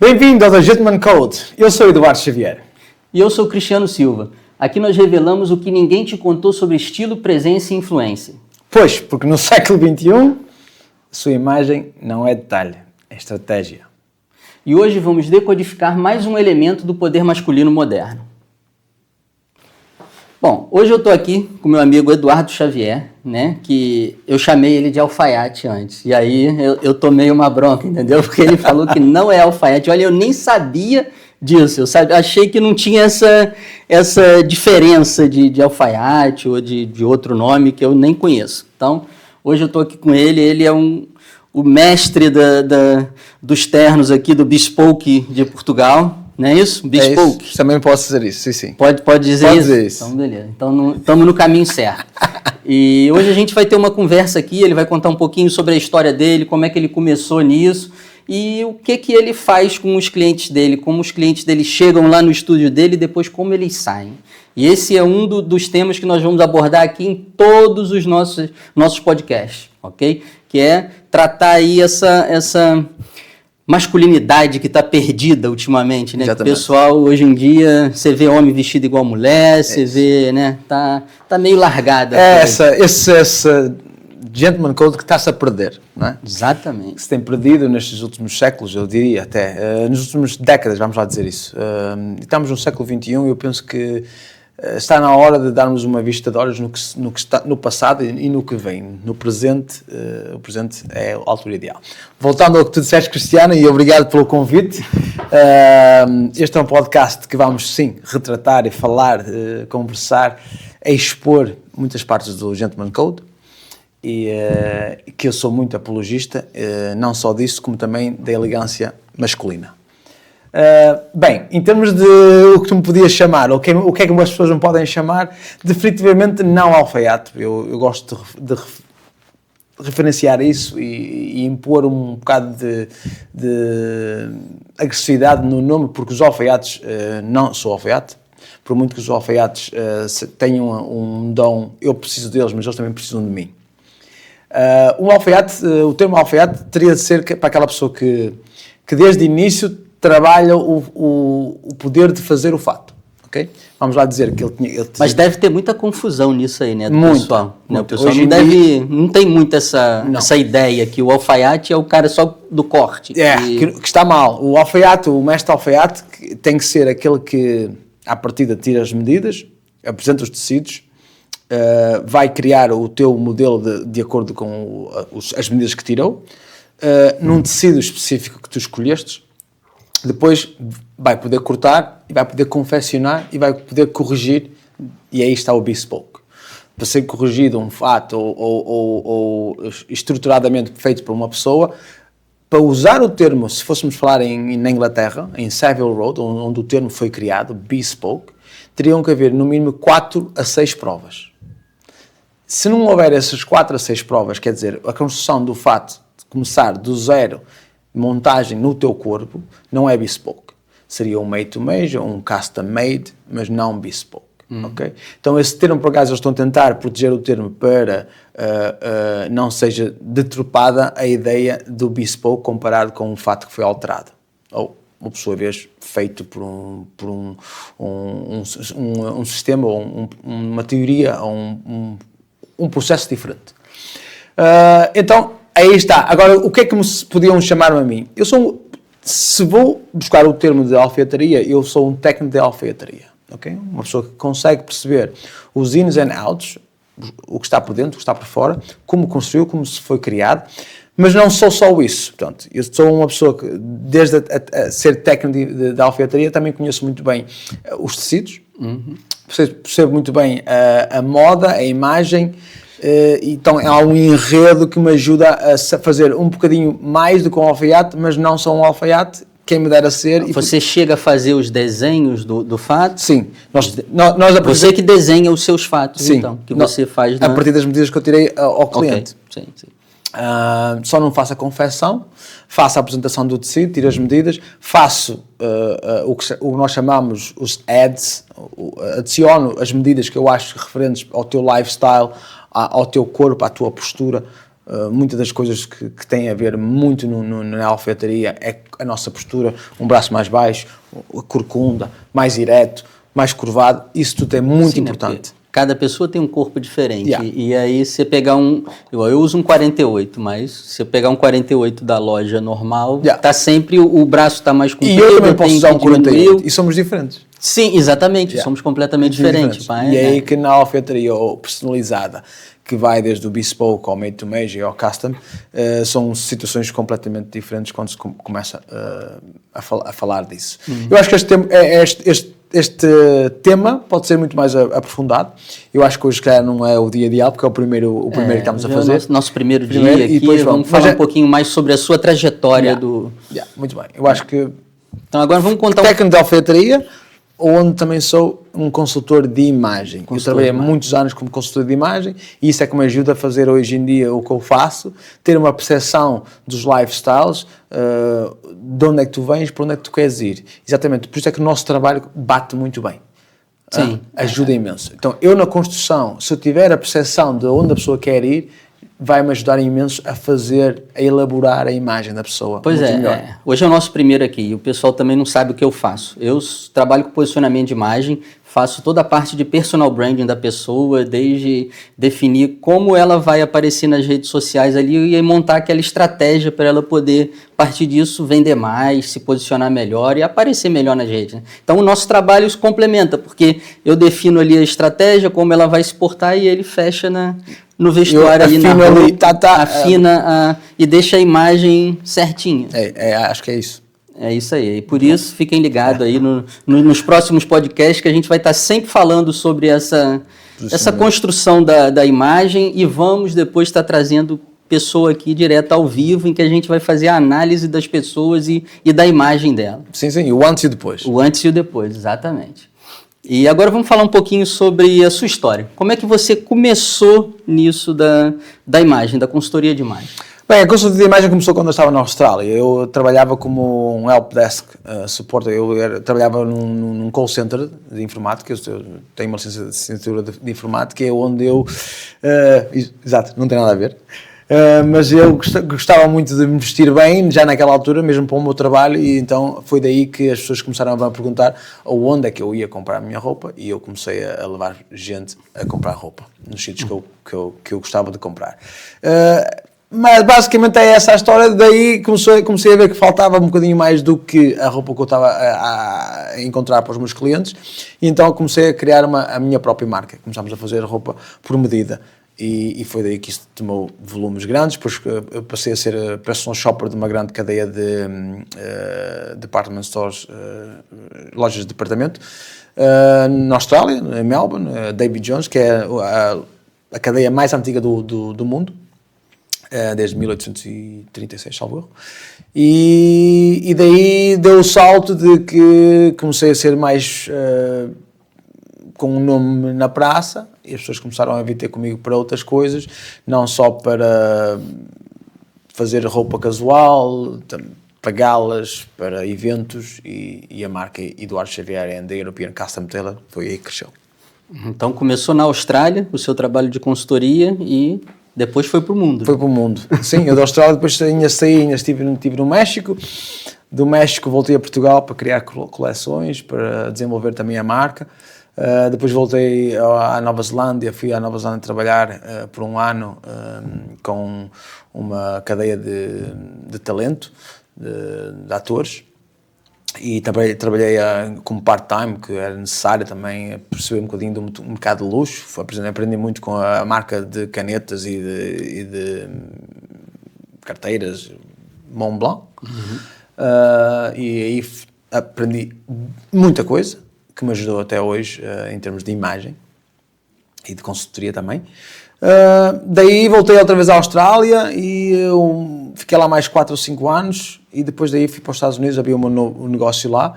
Bem-vindo ao The Gentleman Code. Eu sou Eduardo Xavier. E eu sou Cristiano Silva. Aqui nós revelamos o que ninguém te contou sobre estilo, presença e influência. Pois, porque no século XXI, a sua imagem não é detalhe, é estratégia. E hoje vamos decodificar mais um elemento do poder masculino moderno. Bom, hoje eu estou aqui com meu amigo Eduardo Xavier, né? Que eu chamei ele de alfaiate antes. E aí eu tomei uma bronca, entendeu? Porque ele falou que não é alfaiate. Olha, eu nem sabia disso. Achei que não tinha essa diferença de alfaiate ou de outro nome que eu nem conheço. Então, hoje eu estou aqui com ele. Ele é o mestre dos ternos aqui do Bespoke de Portugal. Não é isso? Bespoke. É isso. Também posso dizer isso, sim. Pode dizer Pode isso? Dizer isso. Então, beleza. Então, estamos no caminho certo. E hoje a gente vai ter uma conversa aqui, ele vai contar um pouquinho sobre a história dele, como é que ele começou nisso e o que ele faz com os clientes dele, como os clientes dele chegam lá no estúdio dele e depois como eles saem. E esse é um dos temas que nós vamos abordar aqui em todos os nossos podcasts, ok? Que é tratar aí essa masculinidade que está perdida ultimamente, né? O pessoal, hoje em dia, você vê homem vestido igual mulher, você vê, né? Tá meio largada. Essa gentleman code que está-se a perder, não é? Exatamente. Que se tem perdido nestes últimos séculos, eu diria até, nas últimas décadas, vamos lá dizer isso. Estamos no século XXI e eu penso que está na hora de darmos uma vista de olhos no que está no passado e no que vem. No presente, o presente é a altura ideal. Voltando ao que tu disseste, Cristiano, e obrigado pelo convite. Este é um podcast que vamos, sim, retratar e falar, conversar, expor muitas partes do Gentleman Code e que eu sou muito apologista, não só disso, como também da elegância masculina. Bem, em termos de o que tu me podias chamar, o que é que as pessoas me podem chamar, definitivamente não alfaiate. Eu gosto de referenciar isso e impor um bocado de agressividade no nome, porque os alfaiates, não sou alfaiate, por muito que os alfaiates tenham um dom, eu preciso deles, mas eles também precisam de mim. O termo alfaiate teria de ser para aquela pessoa que desde o início trabalha o poder de fazer o fato, ok? Vamos lá dizer que ele tinha... Mas deve ter muita confusão nisso aí, né, do muito, pessoal. Muito. O pessoal não tem muito essa ideia que o alfaiate é o cara só do corte. Que está mal. O alfaiate, o mestre alfaiate, tem que ser aquele que, à partida, tira as medidas, apresenta os tecidos, vai criar o teu modelo de acordo com as medidas que tirou, num tecido específico que tu escolheste. Depois vai poder cortar, e vai poder confeccionar e vai poder corrigir, e aí está o bespoke. Para ser corrigido um fato ou estruturadamente feito por uma pessoa, para usar o termo, se fôssemos falar na Inglaterra, em Savile Row, onde o termo foi criado, bespoke, teriam que haver no mínimo 4 a 6 provas. Se não houver essas 4 a 6 provas, quer dizer, a construção do fato de começar do zero, montagem no teu corpo, não é bespoke. Seria um made-to-measure, um custom-made, mas não bespoke. Okay? Então esse termo, por acaso, eles estão a tentar proteger o termo para não seja deturpada a ideia do bespoke comparado com um fato que foi alterado. Ou, por sua vez, feito por um sistema, ou uma teoria, ou um processo diferente. Então, aí está. Agora, o que é que me podiam chamar a mim? Se vou buscar o termo de alfaiataria, eu sou um técnico de alfaiataria. Okay? Uma pessoa que consegue perceber os ins and outs, o que está por dentro, o que está por fora, como construiu, como se foi criado. Mas não sou só isso. Portanto, eu sou uma pessoa que, desde a ser técnico de alfaiataria, também conheço muito bem os tecidos, percebo muito bem a moda, a imagem. Então há um enredo que me ajuda a fazer um bocadinho mais do que um alfaiate, mas não só um alfaiate, quem me dera ser. Você chega a fazer os desenhos do fato? Sim. Você que desenha os seus fatos, sim, então, que você faz a partir das medidas que eu tirei ao cliente. Okay. Sim. Só não faço a confecção, faço a apresentação do tecido, tiro as medidas, faço o que nós chamamos os ads, adiciono as medidas que eu acho referentes ao teu lifestyle, ao teu corpo, à tua postura, muitas das coisas que têm a ver muito na alfaiataria é a nossa postura, um braço mais baixo, a corcunda, mais direto, mais curvado, isso tudo é muito importante. Cada pessoa tem um corpo diferente, e aí você pegar eu uso um 48, mas se eu pegar um 48 da loja normal, tá sempre, o braço tá mais comprido. E eu também posso usar um 48, e somos diferentes. Sim, exatamente, somos completamente diferentes. E é aí que na alfaiataria personalizada, que vai desde o bespoke ao made to measure ao custom, são situações completamente diferentes quando se começa a falar disso. Eu acho que este tema pode ser muito mais aprofundado. Eu acho que hoje, calhar, não é o dia ideal, porque é o primeiro que estamos a fazer. Nosso primeiro dia aqui, e depois vamos falar um pouquinho mais sobre a sua trajetória muito bem. Eu acho que... Então agora vamos contar técnico de alfaiataria, onde também sou um consultor de imagem. Eu trabalhei muitos anos como consultor de imagem e isso é que me ajuda a fazer hoje em dia o que eu faço, ter uma percepção dos lifestyles, de onde é que tu vens, para onde é que tu queres ir. Exatamente, por isso é que o nosso trabalho bate muito bem. Sim. Ajuda imenso. Então, eu na construção, se eu tiver a percepção de onde a pessoa quer ir, vai-me ajudar imenso a elaborar a imagem da pessoa. Pois hoje é o nosso primeiro aqui, e o pessoal também não sabe o que eu faço. Eu trabalho com posicionamento de imagem, faço toda a parte de personal branding da pessoa, desde definir como ela vai aparecer nas redes sociais ali e montar aquela estratégia para ela poder, a partir disso, vender mais, se posicionar melhor e aparecer melhor nas redes. Né? Então, o nosso trabalho se complementa, porque eu defino ali a estratégia, como ela vai se portar e ele fecha no vestuário ali na roupa, afina e deixa a imagem certinha. Acho que é isso. É isso aí. E por isso, fiquem ligados aí nos próximos podcasts, que a gente vai estar sempre falando sobre essa construção da imagem, e vamos depois estar trazendo pessoa aqui direto ao vivo, em que a gente vai fazer a análise das pessoas e da imagem dela. Sim, o antes e o depois. O antes e o depois, exatamente. E agora vamos falar um pouquinho sobre a sua história. Como é que você começou nisso da imagem, da consultoria de imagem? Bem, a consultoria de imagem começou quando eu estava na Austrália. Eu trabalhava como um help desk suporte. Eu trabalhava num call center de informática. Eu tenho uma licenciatura de informática, é onde eu... exato, não tem nada a ver. Mas eu gostava muito de me vestir bem, já naquela altura, mesmo para o meu trabalho, e então foi daí que as pessoas começaram a perguntar onde é que eu ia comprar a minha roupa, e eu comecei a levar gente a comprar roupa, nos sítios que eu gostava de comprar. Mas basicamente é essa a história. Daí comecei a ver que faltava um bocadinho mais do que a roupa que eu estava a encontrar para os meus clientes, e então comecei a criar a minha própria marca. Começámos a fazer roupa por medida, e foi daí que isto tomou volumes grandes. Depois eu passei a ser personal shopper de uma grande cadeia de department stores, lojas de departamento, na Austrália, em Melbourne, David Jones, que é a cadeia mais antiga do mundo, desde 1836, salvo erro. E daí deu o salto de que comecei a ser mais com um nome na praça, e as pessoas começaram a vir ter comigo para outras coisas, não só para fazer roupa casual, para galas, para eventos, e a marca Eduardo Xavier and the European Custom Tailor foi aí que cresceu. Então começou na Austrália o seu trabalho de consultoria e depois foi para o mundo. Foi para o mundo. Sim, eu da Austrália depois estive no México. Do México voltei a Portugal para criar coleções, para desenvolver também a marca. Depois voltei à Nova Zelândia, fui à Nova Zelândia trabalhar por um ano com uma cadeia de talento, de atores. E trabalhei como part-time, que era necessário também perceber um bocadinho do mercado de luxo. Aprendi muito com a marca de canetas e de carteiras Montblanc. E aí aprendi muita coisa que me ajudou até hoje em termos de imagem e de consultoria também. Daí voltei outra vez à Austrália e eu fiquei lá mais 4 ou 5 anos, e depois daí fui para os Estados Unidos, abri o meu negócio lá.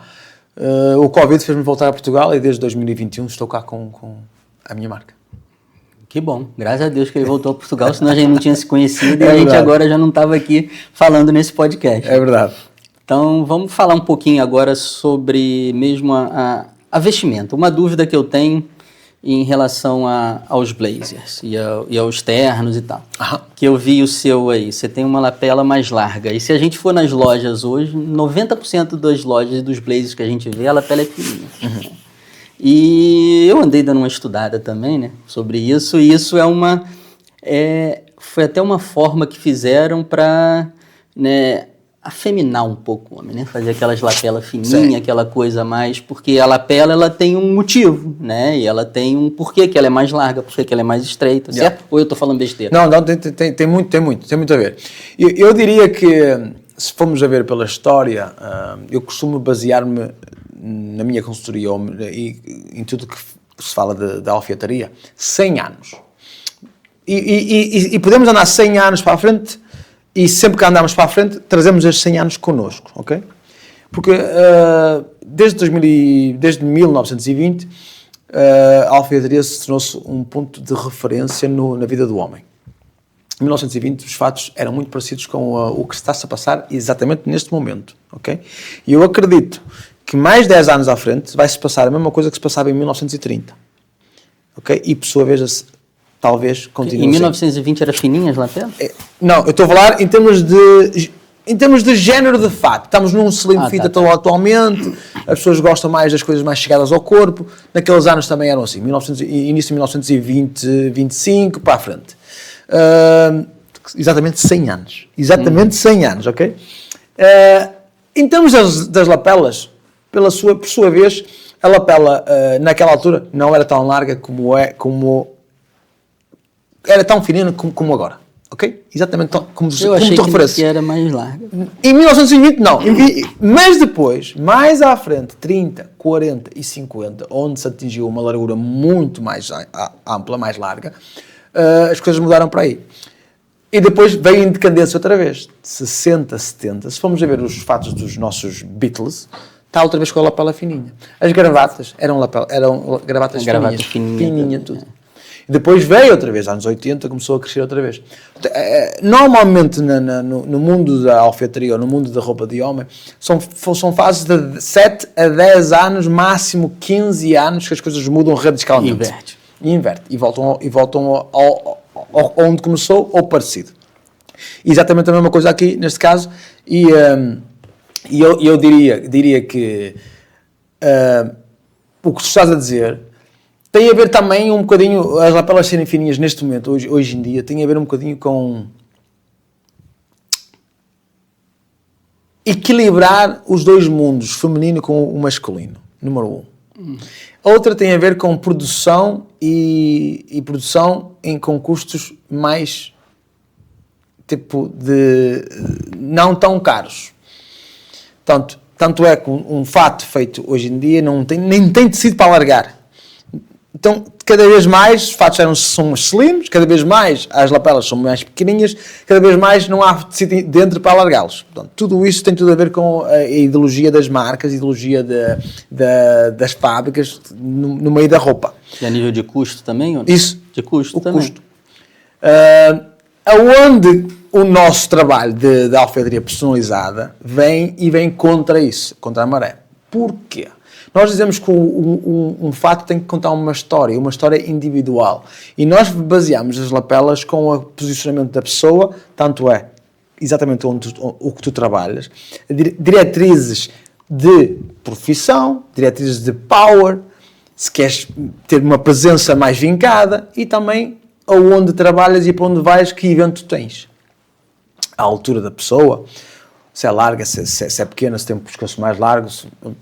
O Covid fez-me voltar a Portugal, e desde 2021 estou cá com a minha marca. Que bom, graças a Deus que ele voltou a Portugal, senão a gente não tinha se conhecido, e a gente agora já não estava aqui falando nesse podcast. É verdade. Então vamos falar um pouquinho agora sobre mesmo a vestimenta. Uma dúvida que eu tenho, em relação aos blazers e aos ternos e tal. Aham. Que eu vi o seu aí, você tem uma lapela mais larga. E se a gente for nas lojas hoje, 90% das lojas e dos blazers que a gente vê, a lapela é fininha. Uhum. E eu andei dando uma estudada também, né, sobre isso, e isso foi até uma forma que fizeram para, né, afeminar um pouco o homem, né? Fazer aquelas lapelas fininhas, aquela coisa mais... Porque a lapela, ela tem um motivo, né? E ela tem um porquê que ela é mais larga, porquê que ela é mais estreita, certo? Ou eu tô falando besteira? Não, tem muito a ver. Eu diria que, se formos a ver pela história, eu costumo basear-me na minha consultoria e em tudo que se fala da alfaiataria, 100 anos. E podemos andar 100 anos para a frente. E sempre que andamos para a frente, trazemos estes 100 anos connosco, ok? Porque desde 1920, a alfaiataria se tornou-se um ponto de referência na vida do homem. Em 1920, os fatos eram muito parecidos com o que está-se a passar exatamente neste momento, ok? E eu acredito que mais 10 anos à frente vai-se passar a mesma coisa que se passava em 1930, ok? E, por sua vez, talvez continue. Em 1920 era fininha as lapelas? Não, eu estou a falar em termos de género de fato. Estamos num slim fit atualmente, as pessoas gostam mais das coisas mais chegadas ao corpo. Naqueles anos também eram assim, início de 1920, 25, para a frente. Exatamente 100 anos. Exatamente 100 anos, ok? Em termos das lapelas, por sua vez, a lapela naquela altura não era tão larga era tão fininha como agora, ok? Exatamente como referência. Que era mais larga. Em 1920 não, mas depois, mais à frente, 30, 40 e 50, onde se atingiu uma largura muito mais ampla, mais larga, as coisas mudaram para aí. E depois veio em decadência outra vez, 60, 70, se formos a ver os fatos dos nossos Beatles, está outra vez com a lapela fininha. As gravatas eram gravatas fininhas, tudo. Depois veio outra vez, anos 80, começou a crescer outra vez. Normalmente no mundo da alfaiataria ou no mundo da roupa de homem, são fases de 7 a 10 anos, máximo 15 anos, que as coisas mudam radicalmente. Inverte. E voltam onde começou ou parecido. Exatamente a mesma coisa aqui, neste caso, e eu diria que o que tu estás a dizer tem a ver também um bocadinho, as lapelas serem fininhas neste momento, hoje em dia, tem a ver um bocadinho com equilibrar os dois mundos, feminino com o masculino, número 1. A outra tem a ver com produção e produção com custos mais, não tão caros. Tanto é que um fato feito hoje em dia nem tem tecido para alargar. Então, cada vez mais os fatos são mais slims, cada vez mais as lapelas são mais pequeninhas, cada vez mais não há tecido dentro para alargá-los. Portanto, tudo isso tem tudo a ver com a ideologia das marcas, a ideologia das fábricas no meio da roupa. E a nível de custo também? Ou não? Isso. De custo também. Custo. Aonde o nosso trabalho de alfaiataria personalizada vem contra isso, contra a maré. Porquê? Nós dizemos que um fato tem que contar uma história individual. E nós baseamos as lapelas com o posicionamento da pessoa, tanto é exatamente o que tu trabalhas, diretrizes de profissão, diretrizes de power, se queres ter uma presença mais vincada, e também aonde trabalhas e para onde vais, que evento tens. A altura da pessoa, se é larga, se é pequena, se tem um pescoço mais largo,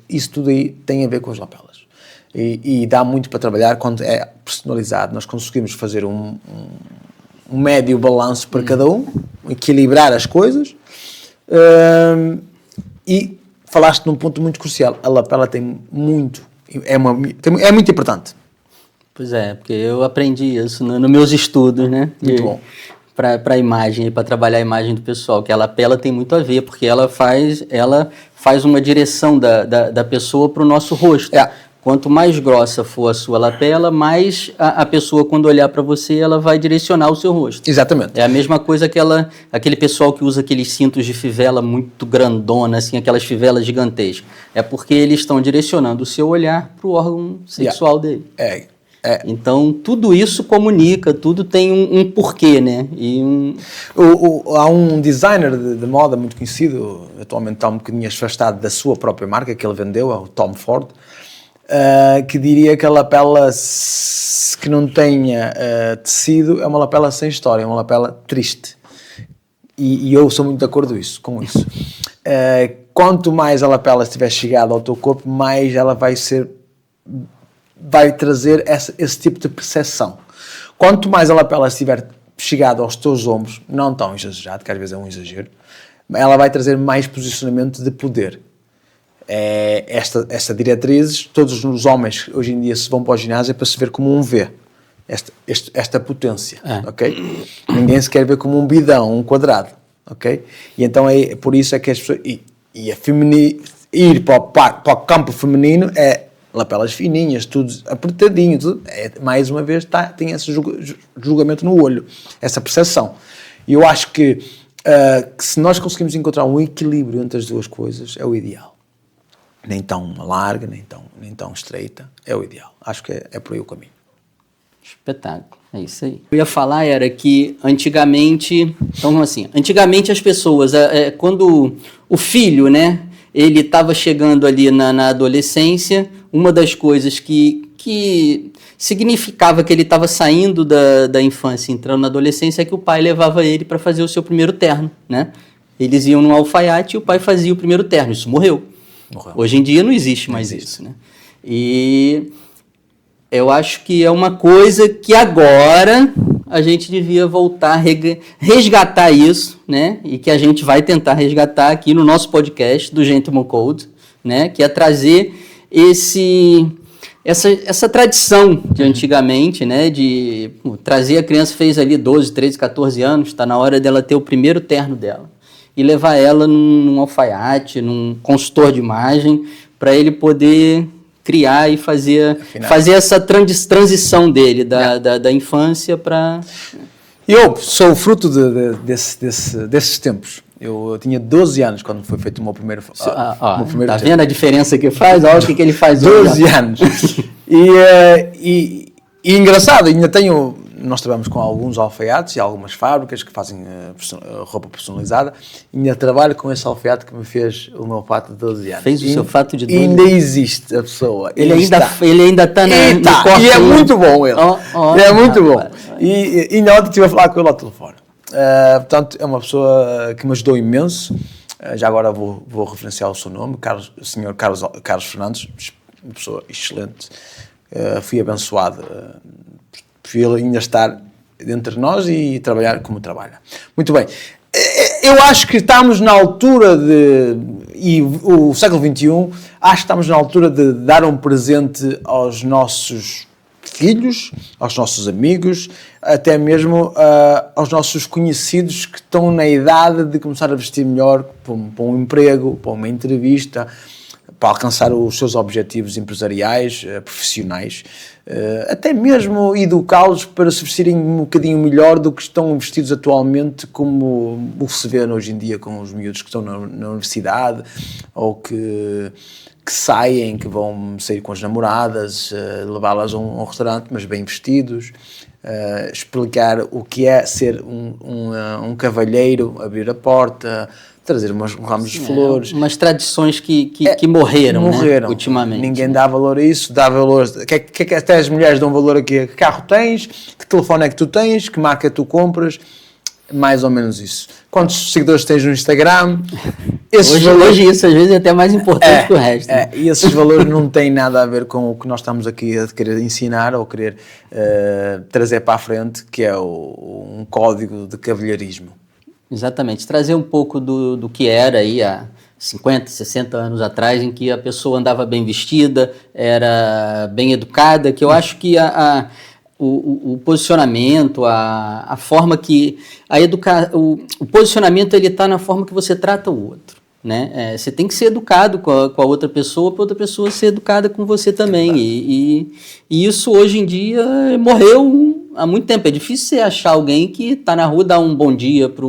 isso tudo aí tem a ver com as lapelas. E dá muito para trabalhar quando é personalizado. Nós conseguimos fazer um médio balanço para cada um, equilibrar as coisas. E falaste num ponto muito crucial. A lapela tem muito, é muito importante. Pois é, porque eu aprendi isso nos meus estudos, né? Muito bom. Para a imagem, para trabalhar a imagem do pessoal, que a lapela tem muito a ver, porque ela faz uma direção da pessoa para o nosso rosto. Quanto mais grossa for a sua lapela, mais a pessoa, quando olhar para você, ela vai direcionar o seu rosto. Exatamente. É a mesma coisa aquele pessoal que usa aqueles cintos de fivela muito grandona, assim, aquelas fivelas gigantescas. É porque eles estão direcionando o seu olhar para o órgão sexual dele. Então, tudo isso comunica, tudo tem um porquê, né? Há um designer de moda muito conhecido, atualmente está um bocadinho afastado da sua própria marca, que ele vendeu, é o Tom Ford, que diria que a lapela que não tenha tecido é uma lapela sem história, é uma lapela triste. E eu sou muito de acordo com isso. Quanto mais a lapela estiver chegada ao teu corpo, mais ela vai trazer esse tipo de percepção. Quanto mais a lapela estiver chegada aos teus ombros, não tão exagerado, que às vezes é um exagero, ela vai trazer mais posicionamento de poder. Esta diretrizes, todos os homens hoje em dia se vão para o ginásio é para se ver como um V. Esta potência, ok? Ninguém se quer ver como um bidão, um quadrado, ok? E então por isso é que as pessoas... ir para o campo feminino é lapelas fininhas, tudo apertadinho, tudo, mais uma vez tem esse julgamento no olho, essa percepção. E eu acho que se nós conseguimos encontrar um equilíbrio entre as duas coisas, é o ideal. Nem tão larga, nem tão estreita, é o ideal. Acho que é por aí o caminho. Espetáculo, é isso aí. Eu ia falar era que antigamente as pessoas, quando o filho, né, ele estava chegando ali na adolescência, uma das coisas que significava que ele estava saindo da infância, entrando na adolescência, é que o pai levava ele para fazer o seu primeiro terno, né? Eles iam no alfaiate e o pai fazia o primeiro terno. Isso morreu. Hoje em dia não existe mais isso, né? E eu acho que é uma coisa que agora a gente devia voltar a resgatar isso, né? E que a gente vai tentar resgatar aqui no nosso podcast do Gentleman Code, né? Que é trazer essa tradição de antigamente, né? De trazer a criança, fez ali 12, 13, 14 anos, está na hora dela ter o primeiro terno dela. E levar ela num alfaiate, num consultor de imagem, para ele poder criar e fazer essa transição dele da infância para... Eu sou fruto desses tempos. Eu tinha 12 anos quando foi feito o meu primeiro... Tá vendo a diferença que faz? Olha o que ele faz 12 anos. E engraçado, ainda tenho... Nós trabalhamos com alguns alfaiates e algumas fábricas que fazem roupa personalizada. E ainda trabalho com esse alfaiate que me fez o meu fato de 12 anos. Fez o seu fato de 12 anos? Ainda existe a pessoa. Ele ainda está no corte. E é muito bom ele. É muito bom. E ainda ontem estive a falar com ele ao telefone. Portanto, é uma pessoa que me ajudou imenso. Já agora vou referenciar o seu nome, o Sr. Carlos Fernandes, uma pessoa excelente. Fui abençoado por ele ainda estar entre nós e trabalhar como trabalha. Muito bem. Eu acho que estamos na altura e o século XXI, acho que estamos na altura de dar um presente aos nossos filhos, aos nossos amigos, até mesmo aos nossos conhecidos que estão na idade de começar a vestir melhor para um emprego, para uma entrevista, para alcançar os seus objetivos empresariais, profissionais, até mesmo educá-los para se vestirem um bocadinho melhor do que estão vestidos atualmente, como o que se vê hoje em dia com os miúdos que estão na universidade, ou que saem, que vão sair com as namoradas, levá-las a um restaurante, mas bem vestidos, explicar o que é ser um cavalheiro, abrir a porta, trazer uns ramos de flores. Umas tradições que morreram, né, ultimamente. Ninguém dá valor a isso, dá valor... Que até as mulheres dão valor a que carro tens, que telefone é que tu tens, que marca tu compras, mais ou menos isso. Quantos seguidores tens no Instagram? Hoje isso às vezes é até mais importante que o resto. Né? E esses valores não têm nada a ver com o que nós estamos aqui a querer ensinar ou querer trazer para a frente, que é um código de cavalheirismo. Exatamente, trazer um pouco do que era aí há 50, 60 anos atrás, em que a pessoa andava bem vestida, era bem educada, que eu acho que o posicionamento, a forma que... o posicionamento ele está na forma que você trata o outro, né? Você tem que ser educado com a outra pessoa, para outra pessoa ser educada com você também. E isso hoje em dia morreu há muito tempo. É difícil você achar alguém que está na rua, dar um bom dia para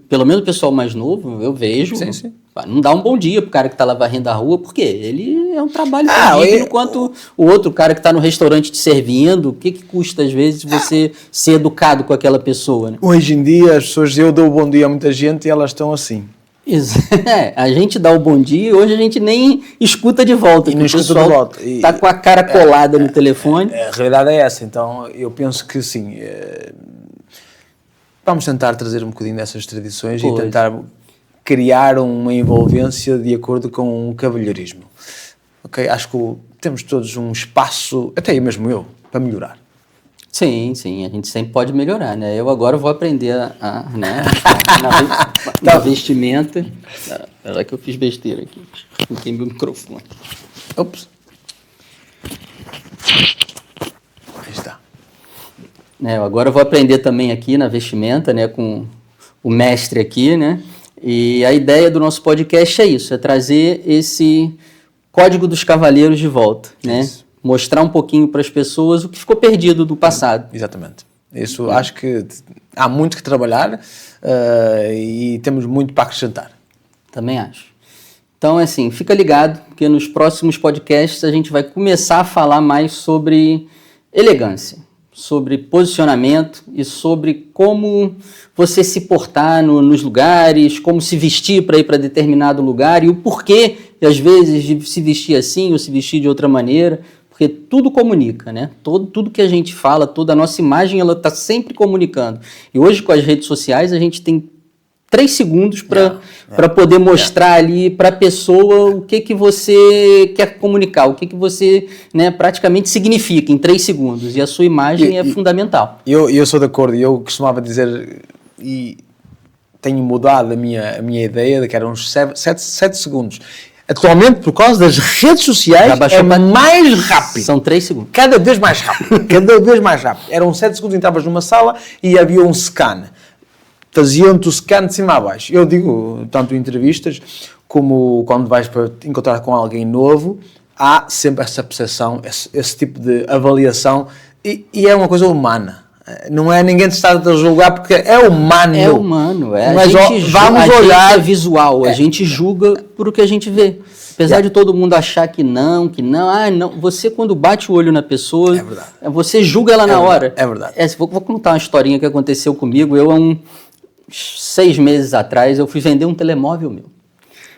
pelo menos o pessoal mais novo, eu vejo. Sim. Pá, não dá um bom dia pro cara que tá lá varrendo a rua, porque ele é um trabalho tão digno quanto o outro cara que tá no restaurante te servindo. O que custa, às vezes, você ser educado com aquela pessoa, né? Hoje em dia, as pessoas, eu dou o bom dia a muita gente e elas estão assim. A gente dá o bom dia e hoje a gente nem escuta de volta. E não escuta de volta. Tá com a cara colada no telefone. A realidade é essa. Então, eu penso que sim. Vamos tentar trazer um bocadinho dessas tradições e tentar criar uma envolvência de acordo com o cavalheirismo. Ok? Acho que temos todos um espaço, até mesmo eu, para melhorar. Sim, a gente sempre pode melhorar, né? Eu agora vou aprender né, na vestimenta. Espera que eu fiz besteira aqui. Fiquei meu microfone. Ops. Aí está. Agora eu vou aprender também aqui na vestimenta, né, com o mestre aqui, né? E a ideia do nosso podcast é isso, é trazer esse Código dos Cavaleiros de volta, né? Isso. Mostrar um pouquinho para as pessoas o que ficou perdido do passado. Exatamente. Isso acho que há muito que trabalhar e temos muito para acrescentar. Também acho. Então, assim, fica ligado, porque nos próximos podcasts a gente vai começar a falar mais sobre elegância, sobre posicionamento e sobre como você se portar nos lugares, como se vestir para ir para determinado lugar e o porquê, às vezes, de se vestir assim ou se vestir de outra maneira. Porque tudo comunica, né? Tudo que a gente fala, toda a nossa imagem, ela está sempre comunicando. E hoje, com as redes sociais, a gente tem 3 segundos para poder mostrar ali para a pessoa o que você quer comunicar, o que você, né, praticamente significa em 3 segundos. E a sua imagem é fundamental. Eu sou de acordo. Eu costumava dizer, e tenho mudado a minha ideia, de que eram uns 7 segundos. Atualmente, por causa das redes sociais, é mais rápido. São 3 segundos. Cada vez mais rápido. Cada vez mais rápido. Eram 7 segundos, entravas numa sala e havia um scan. Faziam-te o scan de cima a baixo. Eu digo, tanto em entrevistas, como quando vais para encontrar com alguém novo, há sempre essa percepção, esse tipo de avaliação, e é uma coisa humana. Não é ninguém te está a julgar porque é humano. É humano, é. Mas vamos a olhar. Gente é visual, a gente julga por o que a gente vê. Apesar de todo mundo achar que não, não. Você, quando bate o olho na pessoa, você julga ela na hora. É verdade. Vou contar uma historinha que aconteceu comigo. Eu, há uns 6 meses atrás, eu fui vender um telemóvel meu.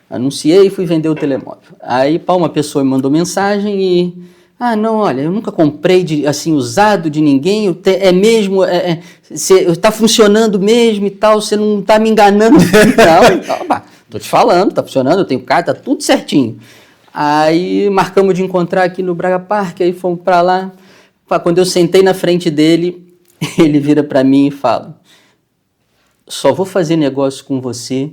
Anunciei e fui vender o telemóvel. Aí, uma pessoa me mandou mensagem e... não, olha, eu nunca comprei assim, usado de ninguém, é mesmo, está funcionando mesmo e tal, você não está me enganando. Não, tô te falando, está funcionando, eu tenho carta, tá tudo certinho. Aí marcamos de encontrar aqui no Braga Park, aí fomos para lá. Quando eu sentei na frente dele, ele vira para mim e fala: só vou fazer negócio com você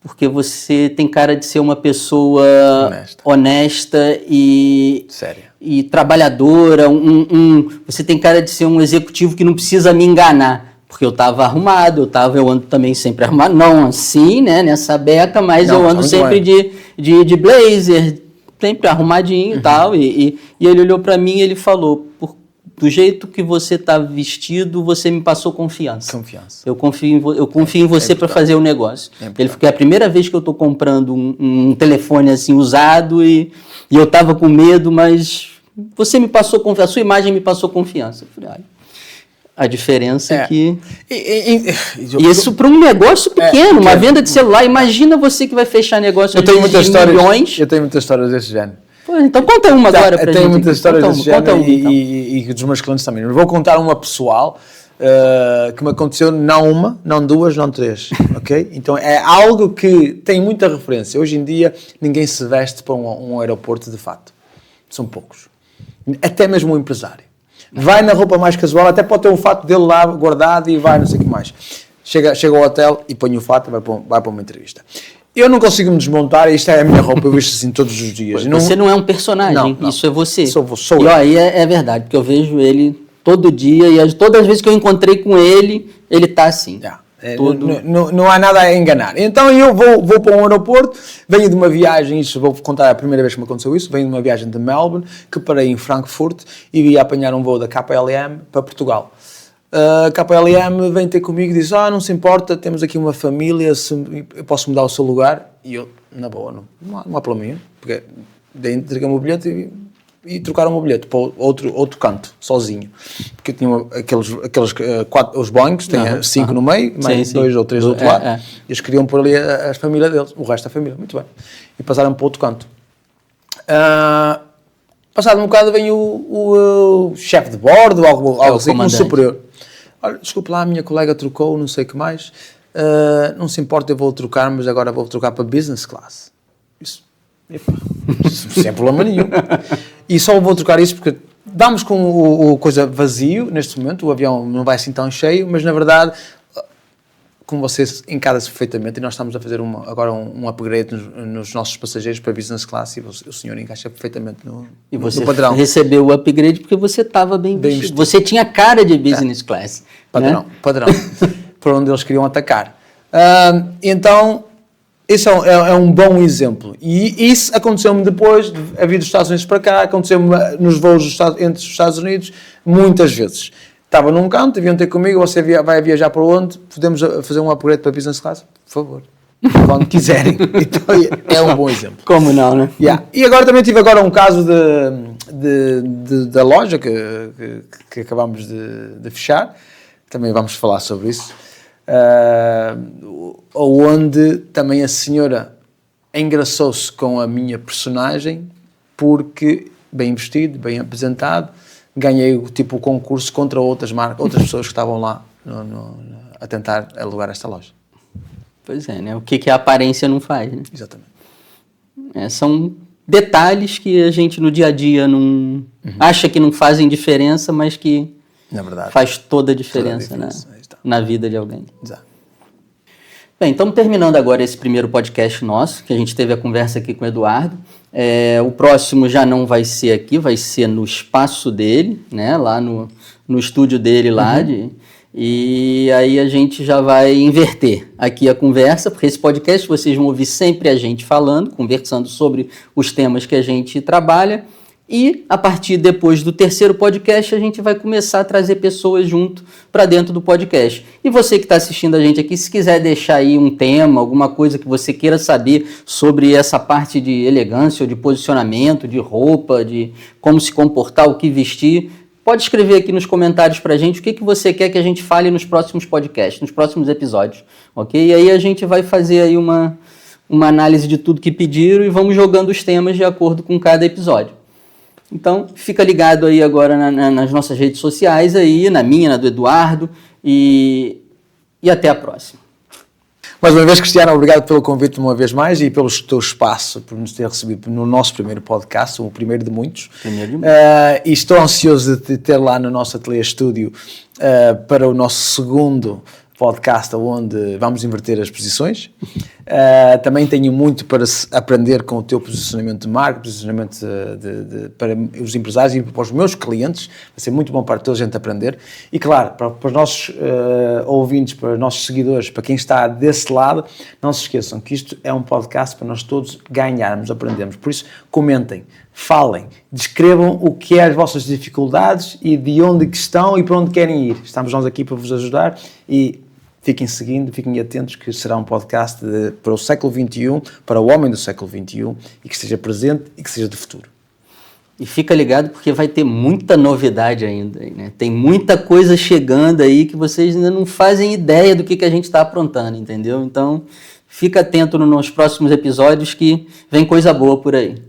porque você tem cara de ser uma pessoa honesta e... Sério. E trabalhadora, você tem cara de ser um executivo que não precisa me enganar, porque eu estava arrumado, eu ando também sempre arrumado, não assim, né, nessa beca, mas eu ando sempre de blazer, sempre arrumadinho e tal, e ele olhou para mim e ele falou: do jeito que você está vestido, você me passou confiança. Eu confio em você para fazer o negócio. Ele falou que é a primeira vez que eu estou comprando um telefone assim usado e eu estava com medo, mas você me passou confiança, a sua imagem me passou confiança. Eu falei, olha, a diferença é que... isso para um negócio pequeno, uma venda de celular. Imagina você que vai fechar negócio de milhões. Eu tenho muitas histórias desse género. Então conta uma agora pra gente. Eu tenho muitas histórias desse género e dos meus clientes também. Mas vou contar uma pessoal que me aconteceu, não uma, não 2, não 3, ok? Então é algo que tem muita referência. Hoje em dia ninguém se veste para um aeroporto de fato. São poucos. Até mesmo um empresário. Vai na roupa mais casual, até pode ter um fato dele lá guardado e vai não sei o que mais. Chega ao hotel e põe o fato e vai para uma entrevista. Eu não consigo me desmontar, isto é a minha roupa, eu visto assim todos os dias. Você não é um personagem, não. Isso é você. Sou e eu. Aí é verdade, porque eu vejo ele todo dia e todas as vezes que eu encontrei com ele, ele está assim. Não há nada a enganar. Então eu vou para um aeroporto, venho de uma viagem, isso vou contar a primeira vez que me aconteceu isso, venho de uma viagem de Melbourne, que parei em Frankfurt e ia apanhar um voo da KLM para Portugal. A KLM vem ter comigo e diz, não se importa, temos aqui uma família, eu posso mudar o seu lugar? E eu, na boa, não há problema, porque entreguei-me o bilhete e trocaram o meu bilhete para outro canto, sozinho. Porque tinha aqueles 4, os Boeings, tem 5 no meio, mais 2 ou 3 do outro lado, e eles queriam pôr ali a família deles, o resto da família, muito bem. E passaram para outro canto. Passado um bocado vem o chefe de bordo, algo assim, um superior. Olha, desculpe lá, a minha colega trocou, não sei o que mais, não se importa, eu vou trocar, mas agora vou trocar para business class. Isso sem problema nenhum. E só vou trocar isso porque damos com o coisa vazio neste momento, o avião não vai assim tão cheio, mas na verdade, como vocês encaram-se perfeitamente, e nós estamos a fazer agora um upgrade nos nossos passageiros para business class, e o senhor encaixa perfeitamente no padrão. E você recebeu o upgrade porque você estava bem vestido. Você tinha cara de business class. Padrão, né? Padrão. Por onde eles queriam atacar. Então, esse é um bom exemplo. E isso aconteceu-me depois de vir dos Estados Unidos para cá, aconteceu-me nos voos entre os Estados Unidos, muitas vezes. Estava num canto, deviam ter comigo, você vai viajar para onde? Podemos fazer um upgrade para business class? Por favor. Quando quiserem. Então, é um bom exemplo. Como não, né? Yeah. E agora também tive um caso da loja que acabamos de fechar. Também vamos falar sobre isso. Onde também a senhora engraçou-se com a minha personagem porque, bem vestido, bem apresentado, ganhei o concurso contra outras marcas, outras pessoas que estavam lá a tentar alugar esta loja. Pois é, né? O que a aparência não faz, né? Exatamente. São detalhes que a gente no dia a dia não acha que não fazem diferença, mas que na verdade faz toda a diferença, né? Na vida de alguém. Exato. Bem, estamos terminando agora esse primeiro podcast nosso, que a gente teve a conversa aqui com o Eduardo. O próximo já não vai ser aqui, vai ser no espaço dele, né? Lá no estúdio dele lá. E aí a gente já vai inverter aqui a conversa, porque esse podcast vocês vão ouvir sempre a gente falando, conversando sobre os temas que a gente trabalha. E a partir depois do terceiro podcast, a gente vai começar a trazer pessoas junto para dentro do podcast. E você que está assistindo a gente aqui, se quiser deixar aí um tema, alguma coisa que você queira saber sobre essa parte de elegância, ou de posicionamento, de roupa, de como se comportar, o que vestir, pode escrever aqui nos comentários para a gente o que você quer que a gente fale nos próximos podcasts, nos próximos episódios, ok? E aí a gente vai fazer aí uma análise de tudo que pediram e vamos jogando os temas de acordo com cada episódio. Então, fica ligado aí agora nas nossas redes sociais, aí, na minha, na do Eduardo, e até a próxima. Mais uma vez, Cristiano, obrigado pelo convite uma vez mais e pelo teu espaço, por nos ter recebido no nosso primeiro podcast, o primeiro de muitos. E estou ansioso de te ter lá no nosso ateliê estúdio para o nosso segundo podcast, onde vamos inverter as posições. Também tenho muito para aprender com o teu posicionamento de marca, posicionamento para os empresários e para os meus clientes. Vai ser muito bom para toda a gente aprender. E claro, para os nossos ouvintes, para os nossos seguidores, para quem está desse lado, não se esqueçam que isto é um podcast para nós todos ganharmos, aprendermos. Por isso, comentem, falem, descrevam o que é as vossas dificuldades e de onde que estão e para onde querem ir. Estamos nós aqui para vos ajudar e fiquem seguindo, fiquem atentos que será um podcast para o século XXI, para o homem do século XXI e que esteja presente e que seja de futuro. E fica ligado porque vai ter muita novidade ainda, né? Tem muita coisa chegando aí que vocês ainda não fazem ideia do que a gente está aprontando, entendeu? Então, fica atento nos próximos episódios que vem coisa boa por aí.